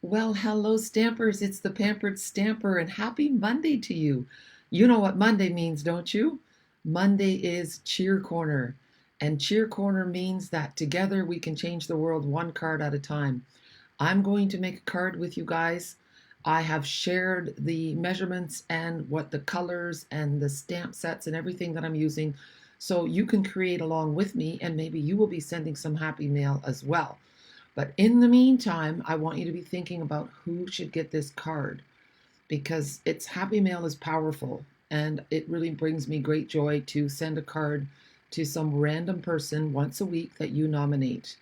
Well, hello, Stampers. It's the Pampered Stamper, and happy Monday to you. You know what Monday means, don't you? Monday is Cheer Corner, and Cheer Corner means that together we can change the world one card at a time. I'm going to make a card with you guys. I have shared the measurements and what the colors and the stamp sets and everything that I'm using, so you can create along with me, and maybe you will be sending some happy mail as well. But in the meantime, I want you to be thinking about who should get this card because its happy mail is powerful and it really brings me great joy to send a card to some random person once a week that you nominate.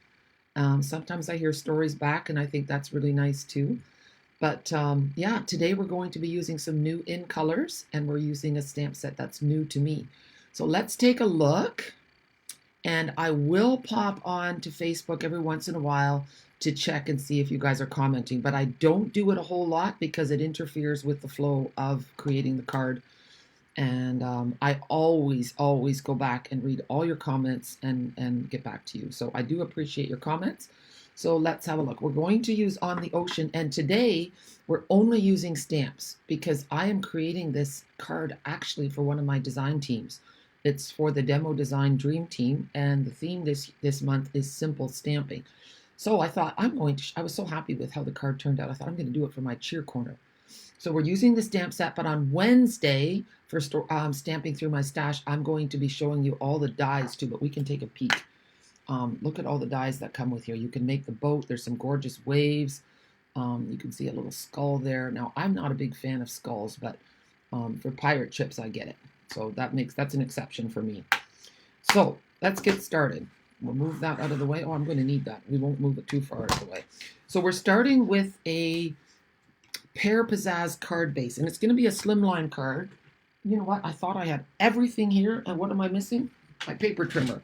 Sometimes I hear stories back and I think that's really nice too. But yeah, today we're going to be using some new in colors and we're using a stamp set that's new to me. So let's take a look. And I will pop on to Facebook every once in a while to check and see if you guys are commenting. But I don't do it a whole lot because it interferes with the flow of creating the card. And I always go back and read all your comments and get back to you. So I do appreciate your comments. So let's have a look. We're going to use On the Ocean. And today we're only using stamps because I am creating this card actually for one of my design teams. It's for the Demo Design Dream Team, and the theme this month is simple stamping. So I thought I was so happy with how the card turned out. I thought I'm going to do it for my cheer corner. So we're using the stamp set, but on Wednesday for stamping through my stash, I'm going to be showing you all the dies too, but we can take a peek. Look at all the dies that come with here. You can make the boat. There's some gorgeous waves. You can see a little skull there. Now, I'm not a big fan of skulls, but for pirate ships, I get it. So that's an exception for me. So let's get started. We'll move that out of the way. Oh, I'm going to need that. We won't move it too far out of the way. So we're starting with a Pear Pizzazz card base, and it's going to be a slimline card. You know what? I thought I had everything here, and what am I missing? My paper trimmer.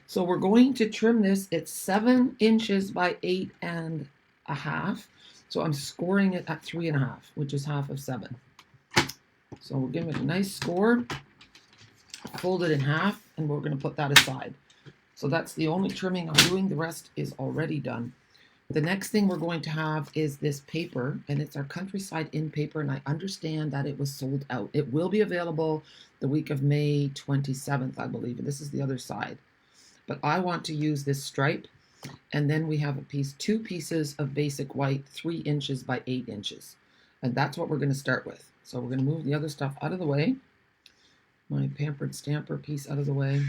So we're going to trim this. It's 7 inches by 8.5. So I'm scoring it at 3.5, which is half of 7. So we'll give it a nice score, fold it in half, and we're going to put that aside. So that's the only trimming I'm doing. The rest is already done. The next thing we're going to have is this paper, and it's our Countryside In paper, and I understand that it was sold out. It will be available the week of May 27th, I believe, and this is the other side. But I want to use this stripe, and then we have two pieces of basic white, 3 inches by 8 inches. And that's what we're going to start with. So we're going to move the other stuff out of the way. My Pampered Stamper piece out of the way.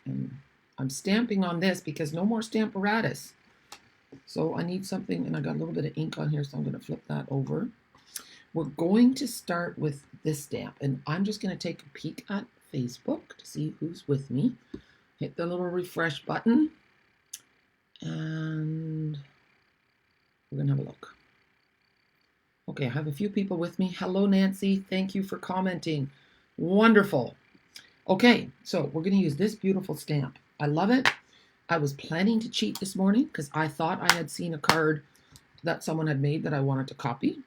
And I'm stamping on this because no more Stamparatus. So I need something, and I got a little bit of ink on here, so I'm going to flip that over. We're going to start with this stamp, and I'm just going to take a peek at Facebook to see who's with me. Hit the little refresh button, and we're going to have a look. Okay, I have a few people with me. Hello, Nancy. Thank you for commenting. Wonderful. Okay, so we're going to use this beautiful stamp. I love it. I was planning to cheat this morning because I thought I had seen a card that someone had made that I wanted to copy,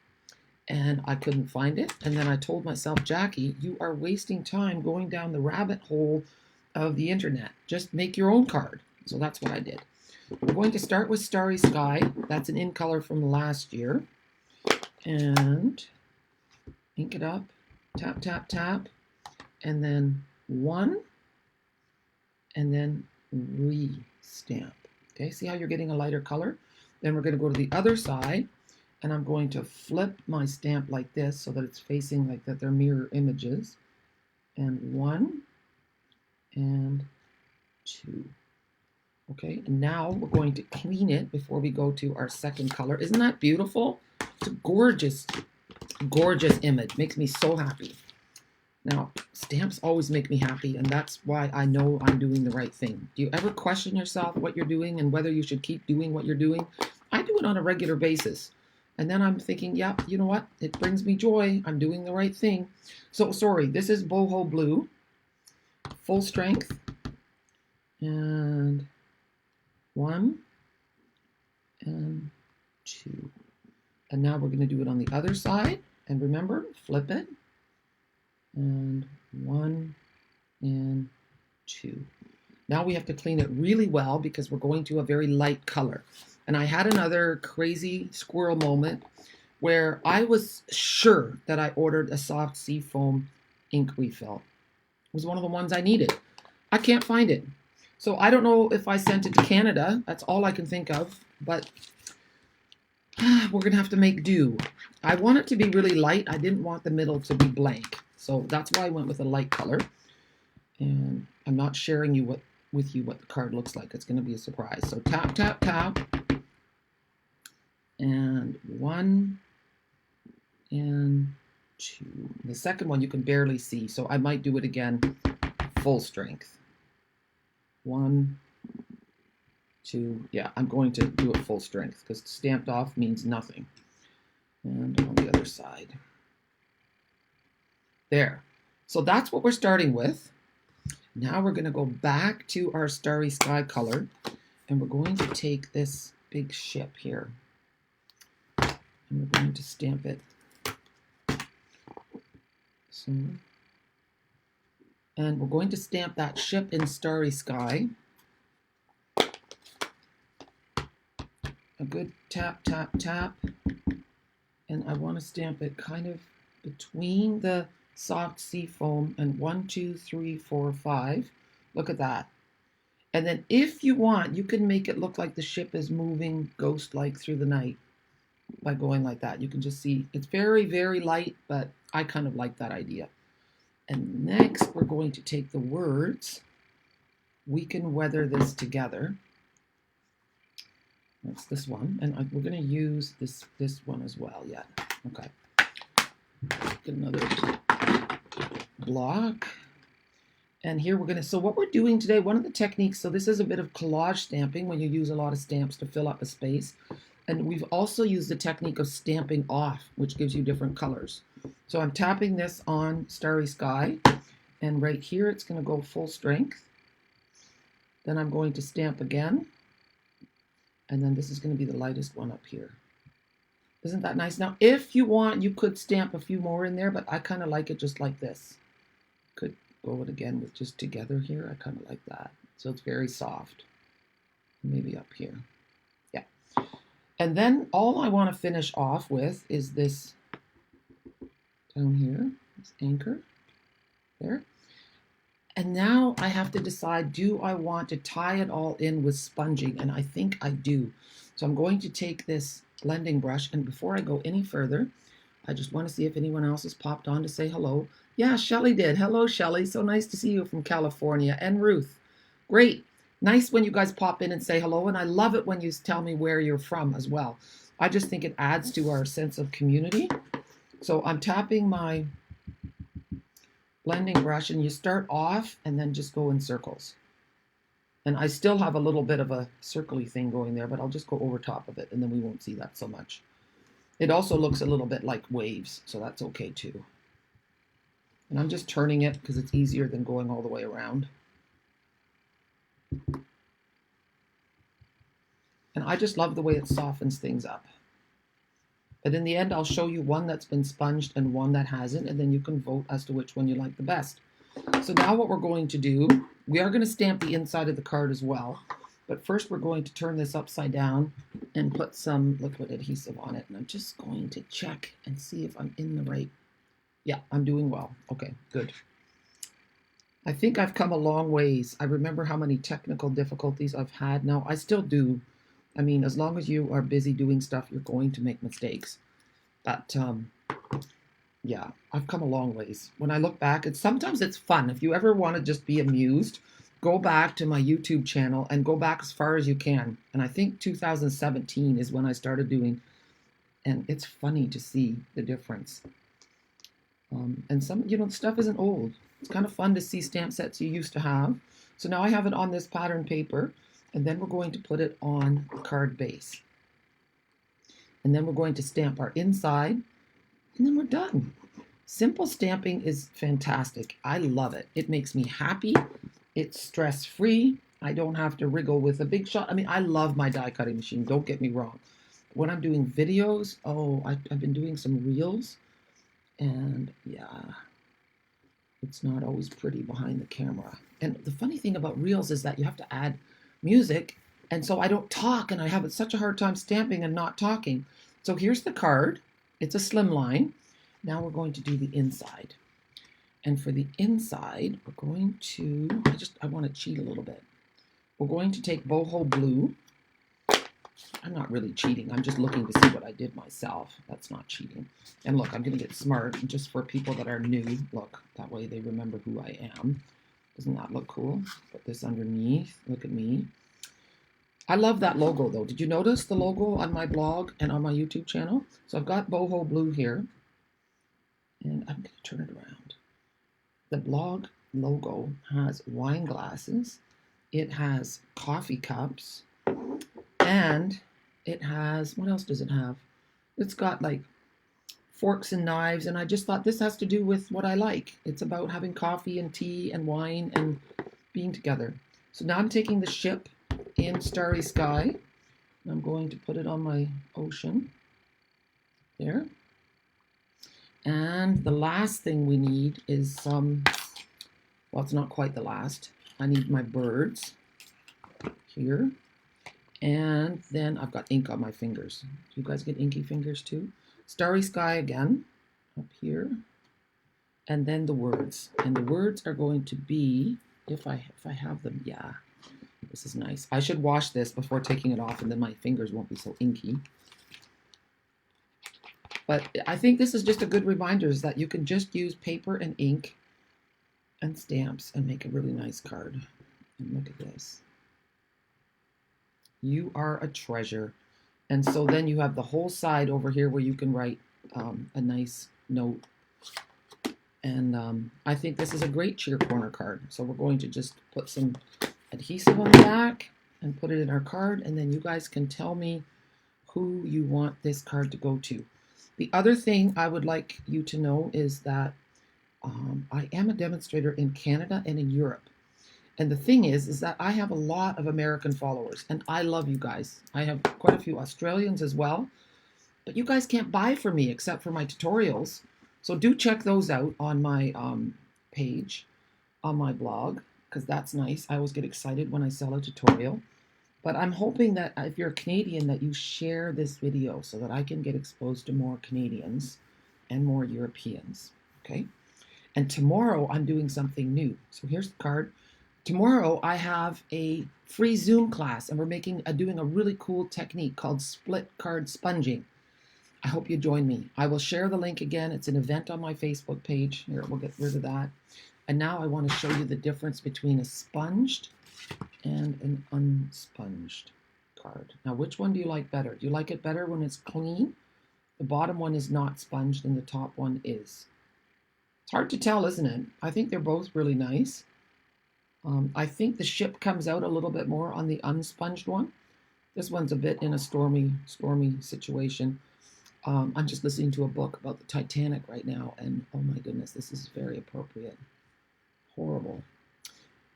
and I couldn't find it. And then I told myself, Jackie, you are wasting time going down the rabbit hole of the internet. Just make your own card. So that's what I did. We're going to start with Starry Sky. That's an in color from last year. And ink it up, tap, tap, tap, and then 1, and then re-stamp. Okay, see how you're getting a lighter color? Then we're going to go to the other side, and I'm going to flip my stamp like this so that it's facing like that. They're mirror images. And 1 and 2. Okay, and now we're going to clean it before we go to our second color. Isn't that beautiful? It's a gorgeous, gorgeous image. Makes me so happy. Now, stamps always make me happy, and that's why I know I'm doing the right thing. Do you ever question yourself what you're doing and whether you should keep doing what you're doing? I do it on a regular basis. And then I'm thinking, yeah, you know what? It brings me joy. I'm doing the right thing. So, sorry, this is Boho Blue. Full strength. And 1 and 2. And now we're going to do it on the other side. And remember, flip it. And 1 and 2. Now we have to clean it really well because we're going to a very light color. And I had another crazy squirrel moment where I was sure that I ordered a soft seafoam ink refill. It was one of the ones I needed. I can't find it. So I don't know if I sent it to Canada. That's all I can think of. But we're going to have to make do. I want it to be really light. I didn't want the middle to be blank. So that's why I went with a light color. And I'm not sharing with you what the card looks like. It's going to be a surprise. So tap, tap, tap. And 1 and 2. The second one you can barely see, so I might do it again full strength. 1, 2. Yeah, I'm going to do it full strength because stamped off means nothing. And on the other side. There. So that's what we're starting with. Now we're going to go back to our Starry Sky color, and we're going to take this big ship here, and we're going to stamp it. So, and we're going to stamp that ship in Starry Sky. A good tap, tap, tap. And I want to stamp it kind of between the soft sea foam and 1, 2, 3, 4, 5. Look at that. And then if you want, you can make it look like the ship is moving ghost-like through the night by going like that. You can just see it's very, very light, but I kind of like that idea. And next we're going to take the words, "We can weather this together." That's this one. And we're going to use this one as well. Yeah. Okay. Get another block. And here we're going to, so what we're doing today, one of the techniques, so this is a bit of collage stamping when you use a lot of stamps to fill up a space. And we've also used the technique of stamping off, which gives you different colors. So I'm tapping this on Starry Sky, and right here it's going to go full strength. Then I'm going to stamp again, and then this is going to be the lightest one up here. Isn't that nice? Now, if you want, you could stamp a few more in there, but I kind of like it just like this. Could go it again with just together here. I kind of like that. So it's very soft. Maybe up here. Yeah. And then all I want to finish off with is this down here, this anchor there. And now I have to decide, do I want to tie it all in with sponging? And I think I do. So I'm going to take this blending brush, and before I go any further, I just want to see if anyone else has popped on to say hello. Yeah, Shelly did. Hello, Shelly. So nice to see you from California. And Ruth. Great. Nice when you guys pop in and say hello, and I love it when you tell me where you're from as well. I just think it adds to our sense of community. So I'm tapping my blending brush, and you start off and then just go in circles. And I still have a little bit of a circly thing going there, but I'll just go over top of it, and then we won't see that so much. It also looks a little bit like waves, so that's okay too. And I'm just turning it because it's easier than going all the way around. And I just love the way it softens things up. But in the end, I'll show you one that's been sponged and one that hasn't, and then you can vote as to which one you like the best. So now what we're going to do, we are going to stamp the inside of the card as well. But first we're going to turn this upside down and put some liquid adhesive on it. And I'm just going to check and see if I'm in the right. Yeah, I'm doing well. Okay, good. I think I've come a long ways. I remember how many technical difficulties I've had. Now, I still do. I mean, as long as you are busy doing stuff, you're going to make mistakes. But yeah, I've come a long ways. When I look back, sometimes it's fun. If you ever want to just be amused, go back to my YouTube channel and go back as far as you can. And I think 2017 is when I started doing, and it's funny to see the difference. And some, stuff isn't old. It's kind of fun to see stamp sets you used to have. So now I have it on this pattern paper, and then we're going to put it on the card base. And then we're going to stamp our inside, and then we're done. Simple stamping is fantastic. I love it. It makes me happy. It's stress-free. I don't have to wriggle with a big shot. I mean, I love my die cutting machine. Don't get me wrong. When I'm doing videos, I've been doing some reels, and yeah, it's not always pretty behind the camera. And the funny thing about reels is that you have to add music, And so I don't talk, and I have such a hard time stamping and not talking. So here's the card. It's a slimline. Now we're going to do the inside. And for the inside, we're going to, I want to cheat a little bit. We're going to take boho blue. I'm not really cheating. I'm just looking to see what I did myself. That's not cheating. And look, I'm going to get smart just for people that are new. Look, that way they remember who I am. Doesn't that look cool? Put this underneath. Look at me. I love that logo, though. Did you notice the logo on my blog and on my YouTube channel? So I've got boho blue here. And I'm going to turn it around. The blog logo has wine glasses. It has coffee cups. And it has, what else does it have? It's got like forks and knives, and I just thought this has to do with what I like. It's about having coffee and tea and wine and being together. So now I'm taking the ship in Starry Sky. I'm going to put it on my ocean. There. And the last thing we need is some, well, it's not quite the last. I need my birds here. And then I've got ink on my fingers. Do you guys get inky fingers too? Starry Sky again, up here. And then the words. And the words are going to be, if I have them, yeah. This is nice. I should wash this before taking it off, and then my fingers won't be so inky. But I think this is just a good reminder, is that you can just use paper and ink and stamps and make a really nice card. And look at this. You are a treasure. And so then you have the whole side over here where you can write a nice note. And I think this is a great cheer corner card. So we're going to just put some adhesive on the back and put it in our card. And then you guys can tell me who you want this card to go to. The other thing I would like you to know is that I am a demonstrator in Canada and in Europe. And the thing is that I have a lot of American followers, and I love you guys. I have quite a few Australians as well, but you guys can't buy from me except for my tutorials. So do check those out on my page, on my blog, because that's nice. I always get excited when I sell a tutorial. But I'm hoping that if you're a Canadian, that you share this video so that I can get exposed to more Canadians and more Europeans, okay? And tomorrow I'm doing something new. So here's the card. Tomorrow I have a free Zoom class, and we're doing a really cool technique called split card sponging. I hope you join me. I will share the link again. It's an event on my Facebook page. Here, we'll get rid of that. And now I want to show you the difference between a sponged and an unsponged card. Now, which one do you like better? Do you like it better when it's clean? The bottom one is not sponged and the top one is. It's hard to tell, isn't it? I think they're both really nice. I think the ship comes out a little bit more on the unsponged one. This one's a bit in a stormy situation. I'm just listening to a book about the Titanic right now, and oh my goodness, this is very appropriate. Horrible.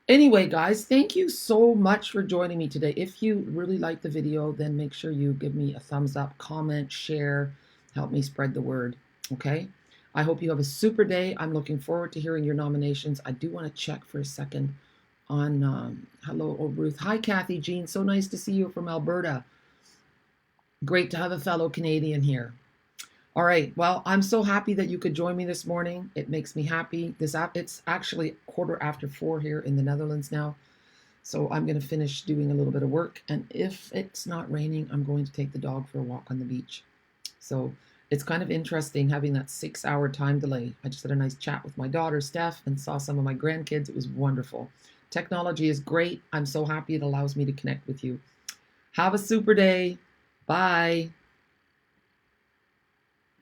Anyway, guys, thank you so much for joining me today. If you really liked the video, then make sure you give me a thumbs up, comment, share, help me spread the word, okay? I hope you have a super day. I'm looking forward to hearing your nominations. I do want to check for a second on, hello, old Ruth. Hi, Kathy Jean. So nice to see you from Alberta. Great to have a fellow Canadian here. All right. Well, I'm so happy that you could join me this morning. It makes me happy. It's actually 4:15 here in the Netherlands now. So I'm going to finish doing a little bit of work. And if it's not raining, I'm going to take the dog for a walk on the beach. So it's kind of interesting having that 6-hour time delay. I just had a nice chat with my daughter, Steph, and saw some of my grandkids. It was wonderful. Technology is great. I'm so happy it allows me to connect with you. Have a super day. Bye.